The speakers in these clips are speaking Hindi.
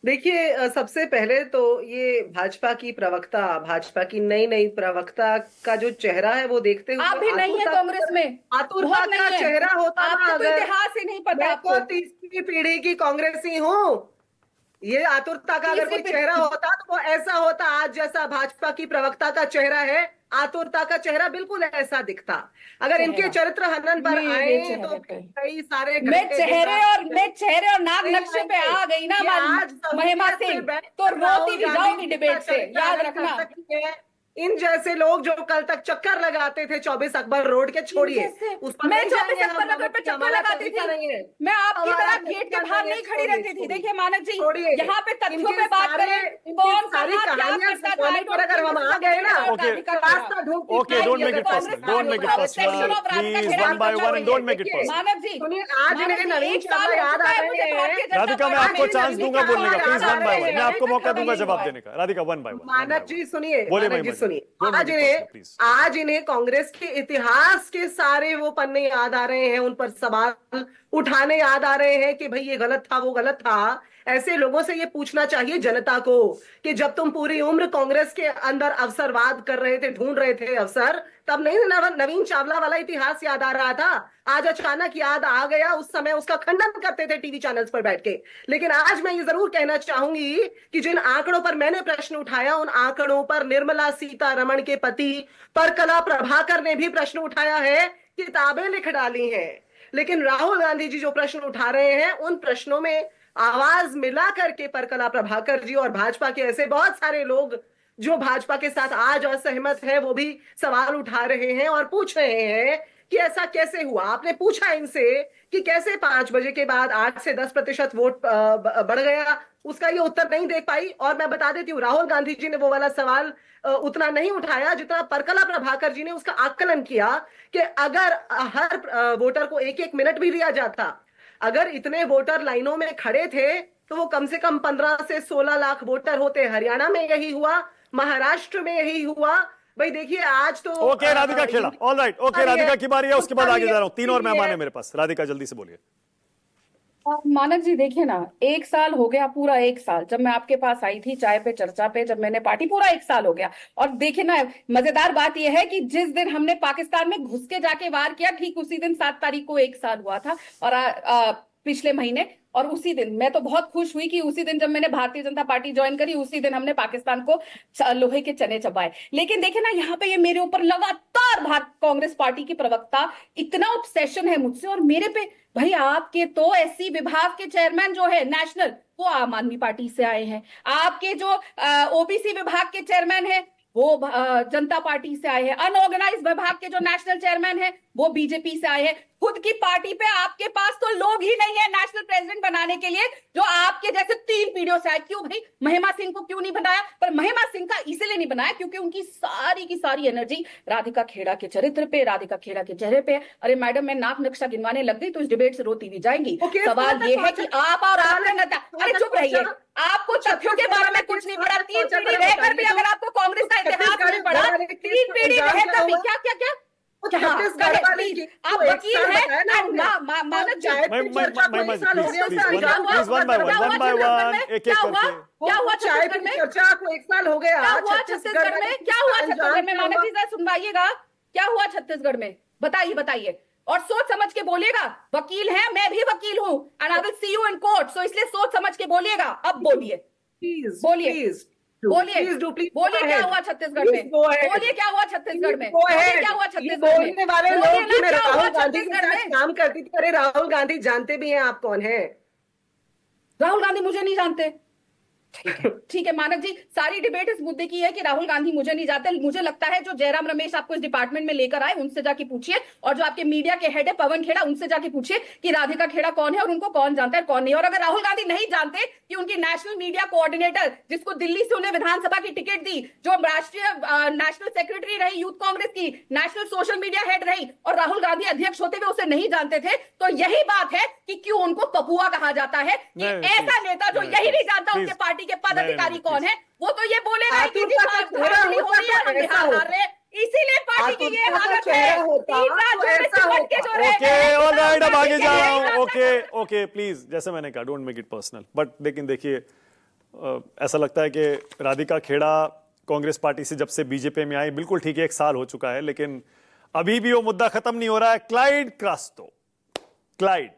देखिए, सबसे पहले तो ये भाजपा की नई नई प्रवक्ता का जो चेहरा है वो देखते आप हुए भी नहीं है कांग्रेस में, आतुरता बहुत का नहीं है। चेहरा होता ना आपको तो अगर। इतिहास ही नहीं पता मैं आपको। तो तीसरी पीढ़ी की कांग्रेसी हूँ। ये आतुरता का अगर तीसरी कोई चेहरा पीढ़ी। होता तो वो ऐसा होता, आज जैसा भाजपा की प्रवक्ता का चेहरा है। आतुरता का चेहरा बिल्कुल ऐसा दिखता। अगर इनके चेहरा चरित्र हनन पर मेरे आए तो चेहरे फिर पे, कई सारे मैं घंटे दिन चेहरे रात और मैं चेहरे और नाक नहीं नक्शे पे आएंगे। आ गई ना ये आज महिमा सहूलियत से सिंह, तो बैठकर रोती राहुल भी गांधी जाओगी जी का डिबेट से, चरित्र याद हनन कर रखना। सकती है। इन जैसे लोग जो कल तक चक्कर लगाते थे 24 अकबर रोड के, इन छोड़िए। जैसे उस पर मैं नहीं 24 जाएंगे हम, अक्बर नगर मानव पे जी, चक्कर हमारा लगाती तरीका थी। नहीं है। मैं आपकी हमारा तरह गेट के तरीका बाहर नहीं है, नहीं खड़ी छोड़िए रहती थी। छोड़िए देखिए मानक जी, छोड़िए। यहाँ पे तथ्यों इनके पे बात सारे करें। इनकी कौन सारी कहाँ क्या कहानियां करता था, सुनवाने आई पर डोंट अगर थिंक हम दिस इज आ अ गए डिबेट ना, अबाउट Okay, राधिका तो खेड़ा। रास्ता ढूंढती okay, मैं don't फिरेंगी make ये अगर it चक्कर कांग्रेस personal. पार्टी Don't लगाने को make पर it आए personal. Obsession of Radhika Please, Khera one नहीं by बात बनना one, and चाहिए। don't छोड़िए, make it देखिए। personal. मानव जी, सुनिए, आज मानव इन्हें जी, नवीन एक साल चावला हो याद चुका आ है मुझे रहे हैं। भारतीय जनता राधिका, मैं पार्टी आज आपको में। इन्हें चांस नवीन दूंगा बोलने चावला का, याद प्लीज आ वन बाय रहे वन। मैं हैं। आपको डिबेट मौका खत्म दूंगा नहीं जवाब हुआ है। देने का। Radhika, one by one, one by Manav one. जी सुनिए, बोलिए मानव जी महिमा जी, सुनिए। डोंट मेक आज इट पर्सनल, इन्हें प्लीज। आज इन्हें कांग्रेस के इतिहास के सारे वो पन्ने याद आ रहे हैं, उन पर सवाल उठाने याद आ रहे हैं कि भाई ये गलत था, वो गलत था। ऐसे लोगों से ये पूछना चाहिए जनता को कि जब तुम पूरी उम्र कांग्रेस के अंदर अवसरवाद कर रहे थे, ढूंढ रहे थे अवसर, तब नहीं नवीन चावला वाला इतिहास याद आ रहा था। आज अचानक याद आ गया, उस समय उसका खंडन करते थे टीवी चैनल्स पर बैठ के। लेकिन आज मैं ये जरूर कहना चाहूंगी कि जिन आंकड़ों पर मैंने प्रश्न उठाया, उन आंकड़ों पर निर्मला सीतारमण के पति परकला प्रभाकर ने भी प्रश्न उठाया है, किताबें लिख डाली हैं। लेकिन राहुल गांधी जी जो प्रश्न उठा रहे हैं, उन प्रश्नों में आवाज मिला करके परकला प्रभाकर जी और भाजपा के ऐसे बहुत सारे लोग जो भाजपा के साथ आज असहमत है, वो भी सवाल उठा रहे हैं और पूछ रहे हैं कि ऐसा कैसे हुआ। आपने पूछा इनसे कि कैसे 5 बजे के बाद 8 से 10% वोट बढ़ गया, उसका ये उत्तर नहीं दे पाई। और मैं बता देती हूँ, राहुल गांधी जी ने वो वाला सवाल उतना नहीं उठाया जितना परकला प्रभाकर जी ने उसका आकलन किया कि अगर हर वोटर को एक एक मिनट भी दिया जाता, अगर इतने वोटर लाइनों में खड़े थे, तो वो कम से कम 15 से 16 लाख वोटर होते। हरियाणा में यही हुआ, महाराष्ट्र में यही हुआ। भाई देखिए, आज तो okay Radhika Khera, all right. Okay Radhika की बारी है, उसके बाद आगे जा रहा हूं। तीन और मेहमान है मेरे पास। राधिका जल्दी से बोलिए। मानक जी देखिए ना, एक साल हो गया, पूरा एक साल जब मैं आपके पास आई थी चाय पे चर्चा पे, जब मैंने पार्टी, पूरा एक साल हो गया। और देखिए ना, मजेदार बात यह है कि जिस दिन हमने पाकिस्तान में घुस के जाके वार किया, ठीक उसी दिन 7 तारीख को एक साल हुआ था। और पिछले महीने, और उसी दिन मैं तो बहुत खुश हुई कि उसी दिन जब मैंने भारतीय जनता पार्टी ज्वाइन करी, उसी दिन हमने पाकिस्तान को लोहे के चने चबाए। लेकिन देखे ना, यहाँ पे ये मेरे ऊपर लगातार भारत कांग्रेस पार्टी की प्रवक्ता इतना ऑब्सेशन है मुझसे और मेरे पे। भाई आपके तो एससी विभाग के चेयरमैन जो है नेशनल, वो आम आदमी पार्टी से आए हैं। आपके जो ओबीसी विभाग के चेयरमैन है, वो जनता पार्टी से आए हैं। अनऑर्गेनाइज विभाग के जो नेशनल चेयरमैन है, वो बीजेपी से आए हैं। खुद की पार्टी पे आपके पास तो लोग ही नहीं है नेशनल प्रेसिडेंट बनाने के लिए, जो आपके जैसे 3 पीढ़ियों से आए। क्यों भाई महिमा सिंह को क्यों नहीं बनाया? पर महिमा सिंह का इसलिए नहीं बनाया क्योंकि उनकी सारी की सारी एनर्जी राधिका खेड़ा के चरित्र पे, राधिका खेड़ा के चेहरे पे है। अरे मैडम, मैं नाक नक्शा गिनवाने लग गई तो इस डिबेट से रोती भी जाएंगी। ओके, सवाल ये है कि आप और आपके नेता, अरे चुप रहिए, आपको तथ्यों के बारे में कुछ नहीं पड़ा। 3 पीढ़ी रहकर भी अगर आपको कांग्रेस का इतिहास नहीं पड़ा, 3 पीढ़ी रहकर भी क्या क्या क्या छत्तीसगढ़ वाले प्लीज, केस आप को एक वकील साल हैं बताया ना एंड हमने। मानव जी, चाय पे चर्चा को महिमा एक जी, साल हो प्लीज गया, प्लीज उसका वन अंजाम please one by one, one by one, एक एक क्या हुआ? करके। क्या हुआ चाय पे छत्तीसगढ़ में? चर्चा को एक साल हो गया। क्या हुआ छत्तीसगढ़ में? क्या हुआ छत्तीसगढ़ में? मानव जी जरा सुनवाइएगा, क्या हुआ छत्तीसगढ़ में? बताइए बताइए, और सोच समझ के बोलिएगा। वकील हैं, मैं भी वकील हूँ, and I will see you in court, so इसलिए सोच समझ के बोलिएगा। अब बोलिए, प्लीज बोलिए, प्लीज बोलिए, प्लीज डू प्लीज बोलिए क्या हुआ छत्तीसगढ़ में? बोलिए क्या हुआ छत्तीसगढ़ में? बोलिए क्या हुआ ये छत्तीसगढ़ में? बोलने वाले बोलिए लोग ना, कि मैं क्या हुआ राहुल गांधी के छत्तीसगढ़ साथ में? काम करती थी। अरे राहुल गांधी जानते भी हैं आप कौन है? राहुल गांधी मुझे नहीं जानते। ठीक है मानक जी, सारी डिबेट इस मुद्दे की है कि राहुल गांधी मुझे नहीं जानते। मुझे लगता है जो जयराम रमेश आपको इस डिपार्टमेंट में लेकर आए, उनसे जाके पूछिए, और जो आपके मीडिया के हेड है पवन खेड़ा, उनसे जाके पूछिए कि राधिका खेड़ा कौन है और उनको कौन जानता है कौन नहीं। और अगर राहुल गांधी नहीं जानते कि उनकी नेशनल मीडिया कोऑर्डिनेटर, जिसको दिल्ली से उन्हें विधानसभा की टिकट दी, जो राष्ट्रीय नेशनल सेक्रेटरी रही यूथ कांग्रेस की, नेशनल सोशल मीडिया हेड रही, और राहुल गांधी अध्यक्ष होते हुए उसे नहीं जानते थे, तो यही बात है कि क्यों उनको पपुआ कहा जाता है। कि ऐसा नेता जो यही नहीं जानता उनके पार्टी के पदाधिकारी कौन है, वो तो ये बोलेगा कि जी धांधली हो रही है, हम बिहार हार रहे हैं, इसीलिए पार्टी की ये हालत है। तीन राज्यों में सिमट के जो रह गए ओके हैं, ऑल राइट, अब आगे जा रहा यही हूं। बात ओके ओके प्लीज, जैसे मैंने कहा don't make it personal, but लेकिन देखिए ऐसा लगता है कि राधिका खेड़ा कांग्रेस पार्टी से जब से बीजेपी में आई, बिल्कुल ठीक है, 1 साल हो चुका है, लेकिन अभी भी वो मुद्दा खत्म नहीं हो रहा है। क्लाइड क्रास्टो, क्लाइड,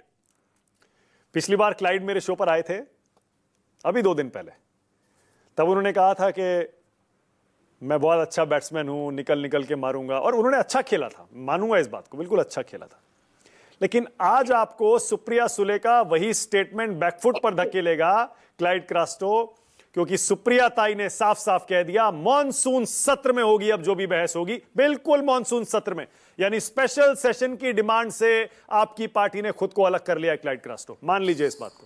पिछली बार क्लाइड मेरे शो पर आए थे अभी 2 दिन पहले, तब उन्होंने कहा था कि मैं बहुत अच्छा बैट्समैन हूं, निकल निकल के मारूंगा, और उन्होंने अच्छा खेला था, मानूंगा इस बात को, बिल्कुल अच्छा खेला था। लेकिन आज आपको सुप्रिया सुले का वही स्टेटमेंट बैकफुट पर धकेलेगा क्लाइड क्रास्टो, क्योंकि सुप्रिया ताई ने साफ साफ कह दिया मॉनसून सत्र में होगी अब जो भी बहस होगी, बिल्कुल मॉनसून सत्र में, यानी स्पेशल सेशन की डिमांड से आपकी पार्टी ने खुद को अलग कर लिया क्लाइड क्रास्टो, मान लीजिए इस बात को।